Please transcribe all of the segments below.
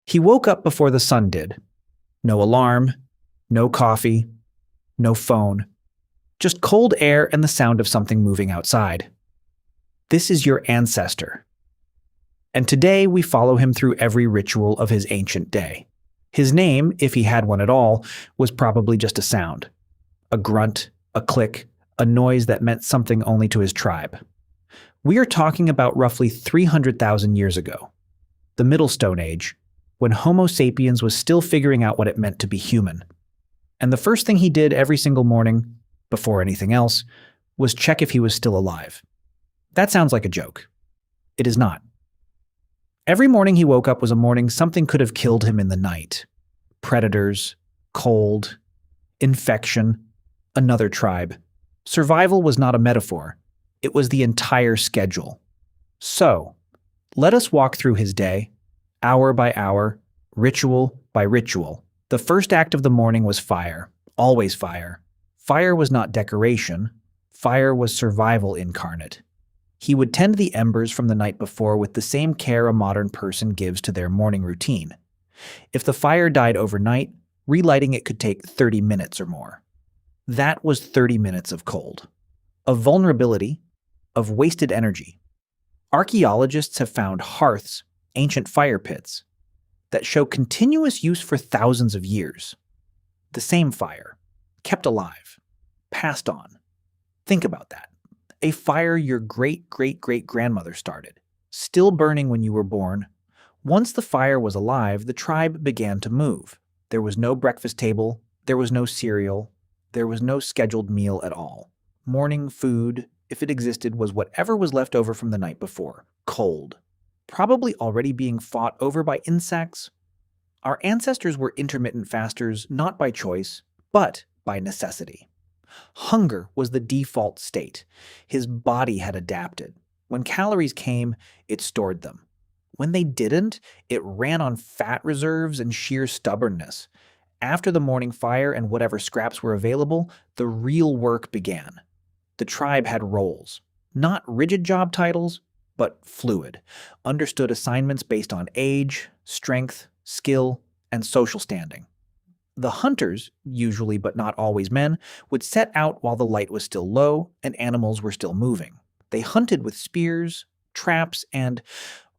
He woke up before the sun did. No alarm, no coffee, no phone, just cold air and the sound of something moving outside. This is your ancestor. And today we follow him through every ritual of his ancient day. His name, if he had one at all, was probably just a sound. A grunt, a click, a noise that meant something only to his tribe. We are talking about roughly 300,000 years ago, the Middle Stone Age, when Homo sapiens was still figuring out what it meant to be human. And the first thing he did every single morning, before anything else, was check if he was still alive. That sounds like a joke. It is not. Every morning he woke up was a morning something could have killed him in the night. Predators, cold, infection, another tribe. Survival was not a metaphor. It was the entire schedule. So, let us walk through his day, hour by hour, ritual by ritual. The first act of the morning was fire. Always fire. Fire was not decoration. Fire was survival incarnate. He would tend the embers from the night before with the same care a modern person gives to their morning routine. If the fire died overnight, relighting it could take 30 minutes or more. That was 30 minutes of cold, of vulnerability, of wasted energy. Archaeologists have found hearths, ancient fire pits, that show continuous use for thousands of years. The same fire, kept alive, passed on. Think about that. A fire your great-great-great-grandmother started, still burning when you were born. Once the fire was alive, the tribe began to move. There was no breakfast table, there was no cereal, there was no scheduled meal at all. Morning food, if it existed, was whatever was left over from the night before, cold, probably already being fought over by insects. Our ancestors were intermittent fasters not by choice, but by necessity. Hunger was the default state. His body had adapted. When calories came, it stored them. When they didn't, it ran on fat reserves and sheer stubbornness. After the morning fire and whatever scraps were available, the real work began. The tribe had roles. Not rigid job titles, but fluid. Understood assignments based on age, strength, skill, and social standing. The hunters, usually but not always men, would set out while the light was still low and animals were still moving. They hunted with spears, traps, and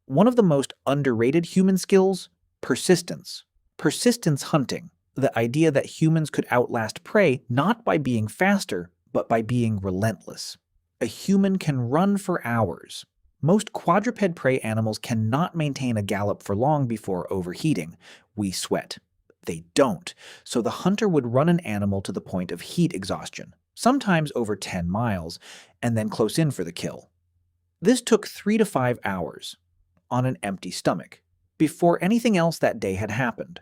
one of the most underrated human skills, persistence. Persistence hunting, the idea that humans could outlast prey not by being faster, but by being relentless. A human can run for hours. Most quadruped prey animals cannot maintain a gallop for long before overheating. We sweat. They don't, so the hunter would run an animal to the point of heat exhaustion, sometimes over 10 miles, and then close in for the kill. This took 3 to 5 hours, on an empty stomach, before anything else that day had happened.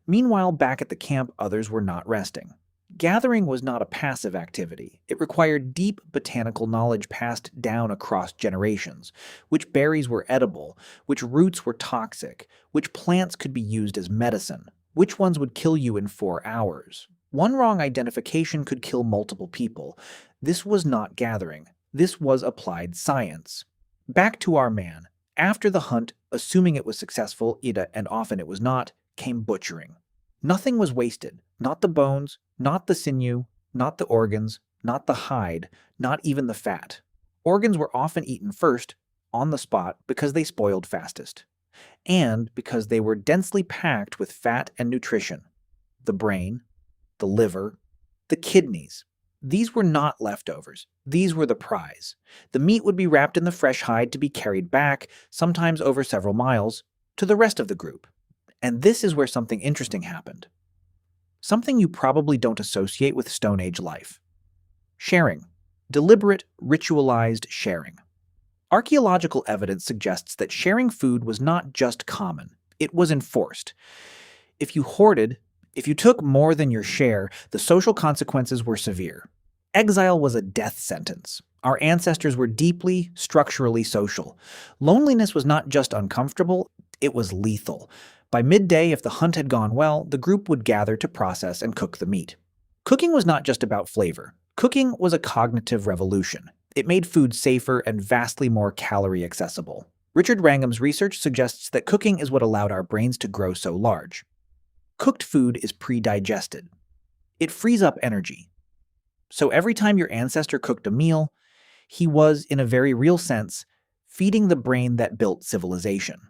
Meanwhile, back at the camp, others were not resting. Gathering was not a passive activity. It required deep botanical knowledge passed down across generations. Which berries were edible, which roots were toxic, which plants could be used as medicine. Which ones would kill you in 4 hours? One wrong identification could kill multiple people. This was not gathering. This was applied science. Back to our man. After the hunt, assuming it was successful, and often it was not, came butchering. Nothing was wasted. Not the bones, not the sinew, not the organs, not the hide, not even the fat. Organs were often eaten first, on the spot, because they spoiled fastest. And because they were densely packed with fat and nutrition. The brain, the liver, the kidneys. These were not leftovers. These were the prize. The meat would be wrapped in the fresh hide to be carried back, sometimes over several miles, to the rest of the group. And this is where something interesting happened. Something you probably don't associate with Stone Age life. Sharing. Deliberate, ritualized sharing. Archaeological evidence suggests that sharing food was not just common, it was enforced. If you hoarded, if you took more than your share, the social consequences were severe. Exile was a death sentence. Our ancestors were deeply, structurally social. Loneliness was not just uncomfortable, it was lethal. By midday, if the hunt had gone well, the group would gather to process and cook the meat. Cooking was not just about flavor. Cooking was a cognitive revolution. It made food safer and vastly more calorie accessible. Richard Wrangham's research suggests that cooking is what allowed our brains to grow so large. Cooked food is pre-digested. It frees up energy. So every time your ancestor cooked a meal, he was, in a very real sense, feeding the brain that built civilization.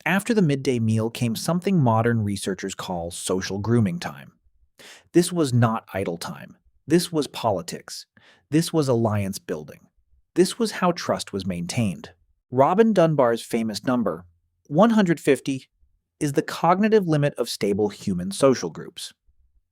After the midday meal came something modern researchers call social grooming time. This was not idle time. This was politics. This was alliance building. This was how trust was maintained. Robin Dunbar's famous number, 150, is the cognitive limit of stable human social groups.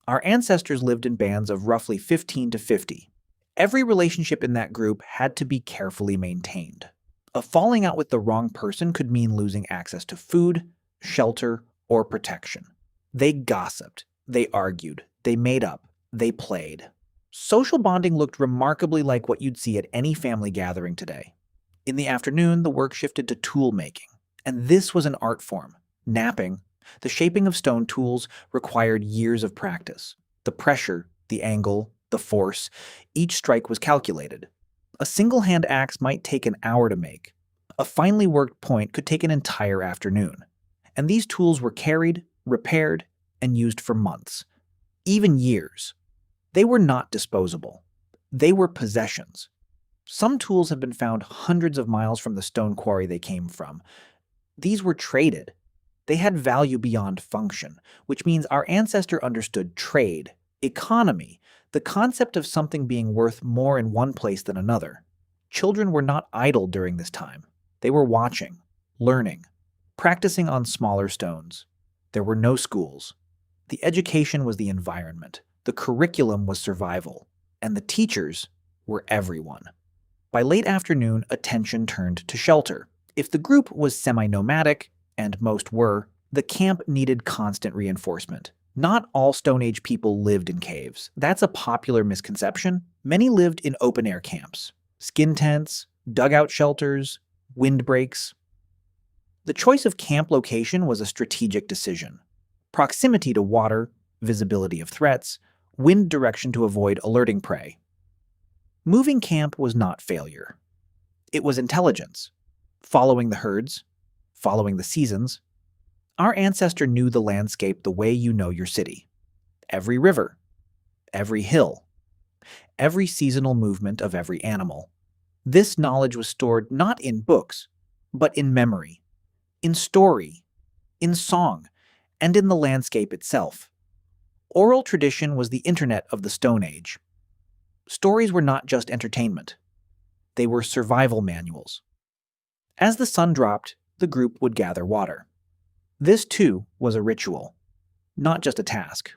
Our ancestors lived in bands of roughly 15 to 50. Every relationship in that group had to be carefully maintained. A falling out with the wrong person could mean losing access to food, shelter, or protection. They gossiped, they argued, they made up, they played. Social bonding looked remarkably like what you'd see at any family gathering today. In the afternoon, the work shifted to tool making, and this was an art form. Knapping, the shaping of stone tools, required years of practice. The pressure, the angle, the force, each strike was calculated. A single-hand axe might take an hour to make. A finely worked point could take an entire afternoon. And these tools were carried, repaired, and used for months, even years. They were not disposable. They were possessions. Some tools have been found hundreds of miles from the stone quarry they came from. These were traded. They had value beyond function, which means our ancestor understood trade, economy, the concept of something being worth more in one place than another. Children were not idle during this time. They were watching, learning, practicing on smaller stones. There were no schools. The education was the environment. The curriculum was survival. And the teachers were everyone. By late afternoon, attention turned to shelter. If the group was semi-nomadic, and most were, the camp needed constant reinforcement. Not all Stone Age people lived in caves. That's a popular misconception. Many lived in open-air camps. Skin tents, dugout shelters, windbreaks. The choice of camp location was a strategic decision. Proximity to water, visibility of threats, wind direction to avoid alerting prey. Moving camp was not failure. It was intelligence. Following the herds, following the seasons. Our ancestor knew the landscape the way you know your city. Every river, every hill, every seasonal movement of every animal. This knowledge was stored not in books, but in memory, in story, in song, and in the landscape itself. Oral tradition was the internet of the Stone Age. Stories were not just entertainment. They were survival manuals. As the sun dropped, the group would gather water. This, too, was a ritual, not just a task.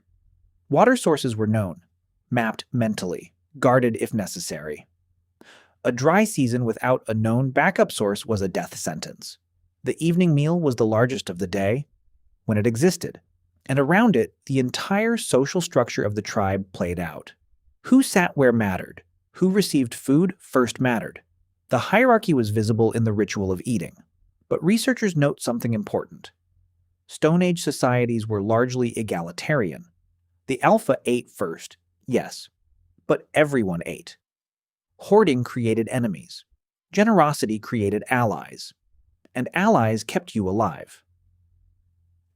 Water sources were known, mapped mentally, guarded if necessary. A dry season without a known backup source was a death sentence. The evening meal was the largest of the day, when it existed, and around it, the entire social structure of the tribe played out. Who sat where mattered, who received food first mattered. The hierarchy was visible in the ritual of eating. But researchers note something important. Stone Age societies were largely egalitarian. The alpha ate first, yes, but everyone ate. Hoarding created enemies. Generosity created allies. And allies kept you alive.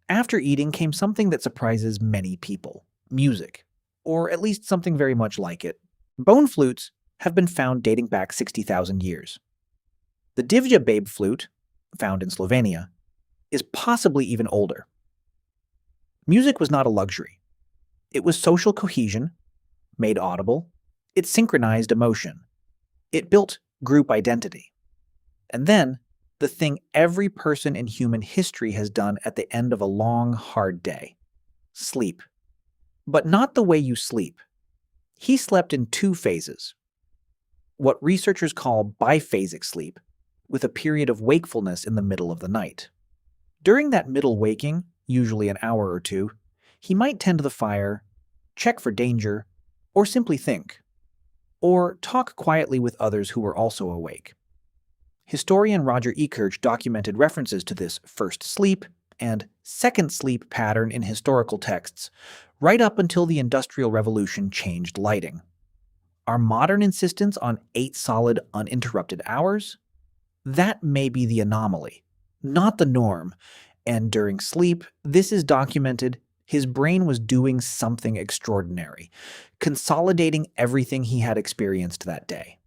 After eating came something that surprises many people: music, or at least something very much like it. Bone flutes have been found dating back 60,000 years. The Divja babe flute, found in Slovenia, is possibly even older. Music was not a luxury. It was social cohesion, made audible. It synchronized emotion. It built group identity. And then, the thing every person in human history has done at the end of a long, hard day: sleep. But not the way you sleep. He slept in two phases. What researchers call biphasic sleep, with a period of wakefulness in the middle of the night. During that middle waking, usually an hour or two, he might tend to the fire, check for danger, or simply think, or talk quietly with others who were also awake. Historian Roger Ekirch documented references to this first sleep and second sleep pattern in historical texts, right up until the Industrial Revolution changed lighting. Our modern insistence on 8 solid, uninterrupted hours? That may be the anomaly, not the norm. And during sleep, this is documented, his brain was doing something extraordinary, consolidating everything he had experienced that day,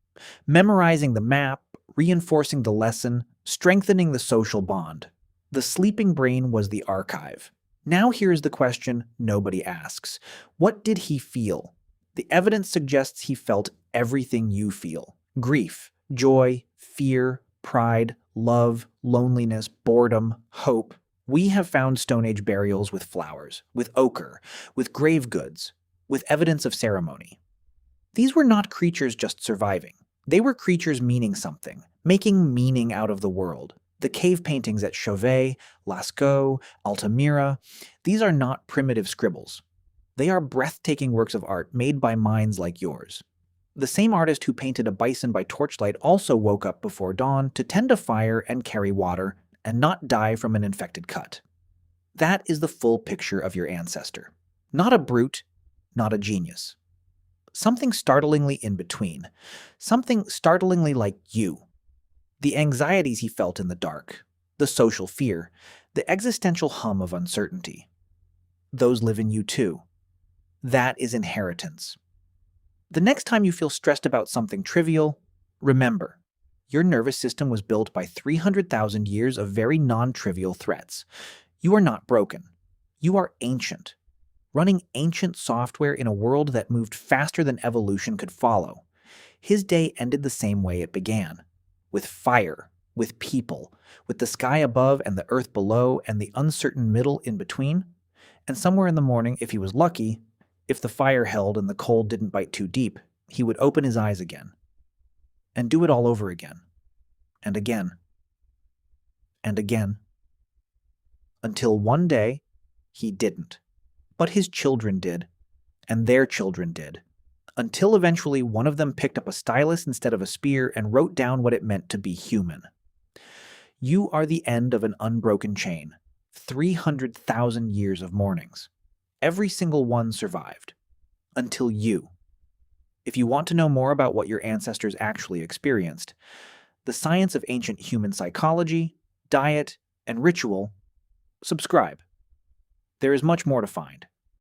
memorizing the map, reinforcing the lesson, strengthening the social bond. The sleeping brain was the archive. Now here's the question nobody asks. What did he feel? The evidence suggests he felt everything you feel: grief, joy, fear, pride, love, loneliness, boredom, hope. We have found Stone Age burials with flowers, with ochre, with grave goods, with evidence of ceremony. These were not creatures just surviving. They were creatures meaning something, making meaning out of the world. The cave paintings at Chauvet, Lascaux, Altamira, these are not primitive scribbles. They are breathtaking works of art made by minds like yours. The same artist who painted a bison by torchlight also woke up before dawn to tend a fire and carry water and not die from an infected cut. That is the full picture of your ancestor. Not a brute, not a genius. Something startlingly in between. Something startlingly like you. The anxieties he felt in the dark, the social fear, the existential hum of uncertainty. Those live in you too. That is inheritance. The next time you feel stressed about something trivial, remember, your nervous system was built by 300,000 years of very non-trivial threats. You are not broken. You are ancient, running ancient software in a world that moved faster than evolution could follow. His day ended the same way it began, with fire, with people, with the sky above and the earth below and the uncertain middle in between. And somewhere in the morning, if he was lucky, if the fire held and the cold didn't bite too deep, he would open his eyes again and do it all over again, and again, and again, until one day he didn't. But his children did, and their children did, until eventually one of them picked up a stylus instead of a spear and wrote down what it meant to be human. You are the end of an unbroken chain, 300,000 years of mornings. Every single one survived. Until you. If you want to know more about what your ancestors actually experienced, the science of ancient human psychology, diet, and ritual, subscribe. There is much more to find.